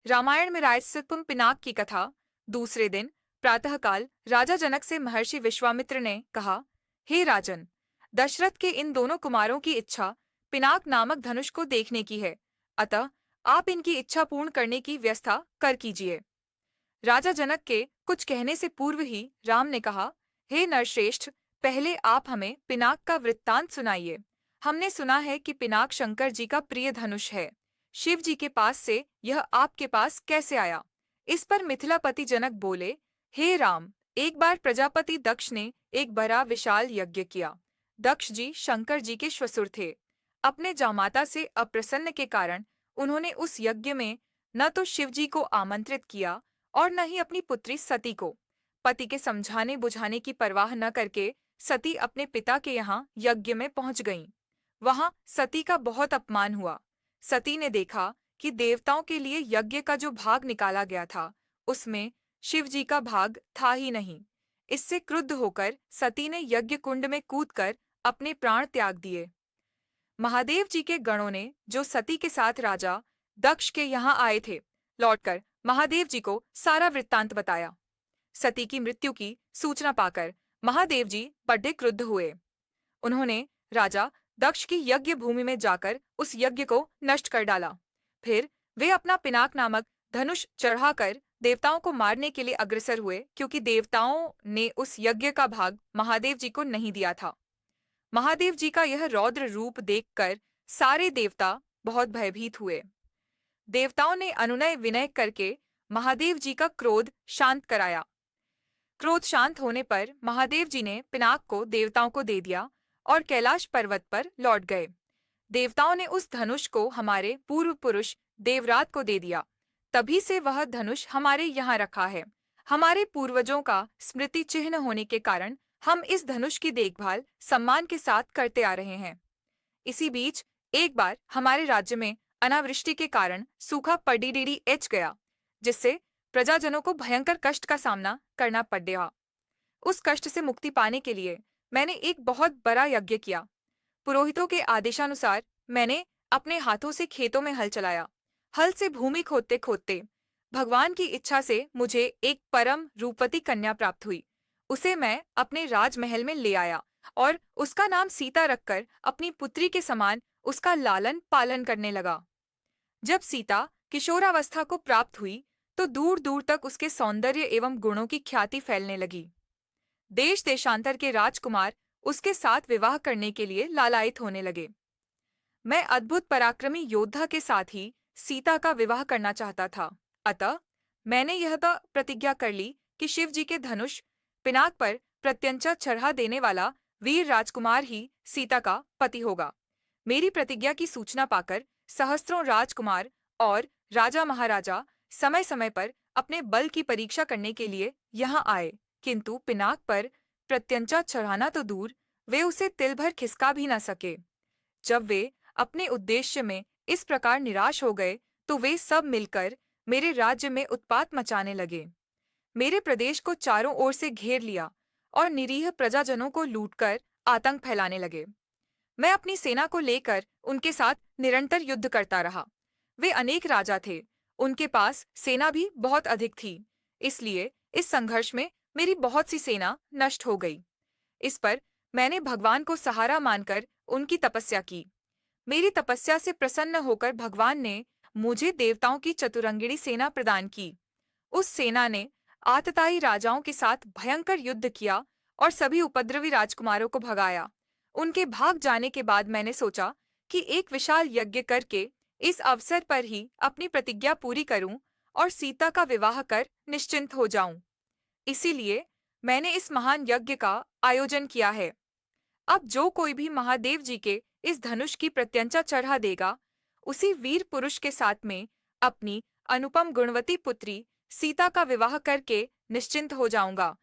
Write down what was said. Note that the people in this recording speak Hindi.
रामायण में राजसुतुम पिनाक की कथा। दूसरे दिन प्रातःकाल राजा जनक से महर्षि विश्वामित्र ने कहा, हे राजन, दशरथ के इन दोनों कुमारों की इच्छा पिनाक नामक धनुष को देखने की है, अतः आप इनकी इच्छा पूर्ण करने की व्यवस्था कर कीजिए। राजा जनक के कुछ कहने से पूर्व ही राम ने कहा, हे नरश्रेष्ठ, पहले आप हमें पिनाक का वृत्तांत सुनाइए। हमने सुना है कि पिनाक शंकर जी का प्रिय धनुष है। शिव जी के पास से यह आपके पास कैसे आया? इस पर मिथिलापति जनक बोले, हे राम, एक बार प्रजापति दक्ष ने एक बड़ा विशाल यज्ञ किया। दक्ष जी शंकर जी के श्वशुर थे। अपने जामाता से अप्रसन्न के कारण उन्होंने उस यज्ञ में न तो शिव जी को आमंत्रित किया और न ही अपनी पुत्री सती को। पति के समझाने बुझाने की परवाह न करके सती अपने पिता के यहाँ यज्ञ में पहुंच गईं। वहां सती का बहुत अपमान हुआ। सती ने देखा कि देवताओं के लिए यज्ञ का जो भाग निकाला गया था, उसमें शिव जी का भाग था ही नहीं। इससे क्रुद्ध होकर सती ने यज्ञ कुंड में कूदकर अपने प्राण त्याग दिए। महादेव जी के गणों ने, जो सती के साथ राजा दक्ष के यहाँ आए थे, लौटकर महादेव जी को सारा वृत्तांत बताया। सती की मृत्यु की सूचना पाकर महादेव जी बड़े क्रुद्ध हुए। उन्होंने राजा दक्ष की यज्ञ भूमि में जाकर उस यज्ञ को नष्ट कर डाला। फिर वे अपना पिनाक नामक धनुष चढ़ाकर देवताओं को मारने के लिए अग्रसर हुए, क्योंकि देवताओं ने उस यज्ञ का भाग महादेव जी को नहीं दिया था। महादेव जी का यह रौद्र रूप देखकर सारे देवता बहुत भयभीत हुए। देवताओं ने अनुनय विनय करके महादेव जी का क्रोध शांत कराया। क्रोध शांत होने पर महादेव जी ने पिनाक को देवताओं को दे दिया और कैलाश पर्वत पर लौट गए। देवताओं ने उस धनुष को हमारे पूर्व पुरुष देवरात को दे दिया। तभी से वह धनुष हमारे यहाँ रखा है। हमारे पूर्वजों का स्मृति चिन्ह होने के कारण हम इस धनुष की देखभाल सम्मान के साथ करते आ रहे हैं। इसी बीच एक बार हमारे राज्य में अनावृष्टि के कारण सूखा पडीडीडी एच गया, जिससे प्रजाजनों को भयंकर कष्ट का सामना करना पड़ा। उस कष्ट से मुक्ति पाने के लिए मैंने एक बहुत बड़ा यज्ञ किया। पुरोहितों के आदेशानुसार मैंने अपने हाथों से खेतों में हल चलाया। हल से भूमि खोदते खोदते भगवान की इच्छा से मुझे एक परम रूपवती कन्या प्राप्त हुई। उसे मैं अपने राजमहल में ले आया और उसका नाम सीता रखकर अपनी पुत्री के समान उसका लालन पालन करने लगा। जब सीता किशोरावस्था को प्राप्त हुई तो दूर दूर तक उसके सौंदर्य एवं गुणों की ख्याति फैलने लगी। देश देशांतर के राजकुमार उसके साथ विवाह करने के लिए लालायित होने लगे। मैं अद्भुत पराक्रमी योद्धा के साथ ही सीता का विवाह करना चाहता था। अतः मैंने यह तो प्रतिज्ञा कर ली कि शिव जी के धनुष पिनाक पर प्रत्यंचा चढ़ा देने वाला वीर राजकुमार ही सीता का पति होगा। मेरी प्रतिज्ञा की सूचना पाकर सहस्त्रों राजकुमार और राजा महाराजा समय समय पर अपने बल की परीक्षा करने के लिए यहाँ आए, किंतु पिनाक पर प्रत्यंचा चढ़ाना तो दूर, वे उसे तिल भर खिसका भी न सके। जब वे अपने उद्देश्य में इस प्रकार निराश हो गए तो वे सब मिलकर मेरे राज्य में उत्पात मचाने लगे। मेरे प्रदेश को चारों ओर से घेर लिया और निरीह प्रजाजनों को लूटकर आतंक फैलाने लगे। मैं अपनी सेना को लेकर उनके साथ निरंतर युद्ध करता रहा। वे अनेक राजा थे, उनके पास सेना भी बहुत अधिक थी, इसलिए इस संघर्ष में मेरी बहुत सी सेना नष्ट हो गई। इस पर मैंने भगवान को सहारा मानकर उनकी तपस्या की। मेरी तपस्या से प्रसन्न होकर भगवान ने मुझे देवताओं की चतुरंगिणी सेना प्रदान की। उस सेना ने आतताई राजाओं के साथ भयंकर युद्ध किया और सभी उपद्रवी राजकुमारों को भगाया। उनके भाग जाने के बाद मैंने सोचा कि एक विशाल यज्ञ करके इस अवसर पर ही अपनी प्रतिज्ञा पूरी करूं और सीता का विवाह कर निश्चिंत हो जाऊं। इसीलिए मैंने इस महान यज्ञ का आयोजन किया है। अब जो कोई भी महादेव जी के इस धनुष की प्रत्यंचा चढ़ा देगा, उसी वीर पुरुष के साथ में अपनी अनुपम गुणवती पुत्री सीता का विवाह करके निश्चिंत हो जाऊंगा।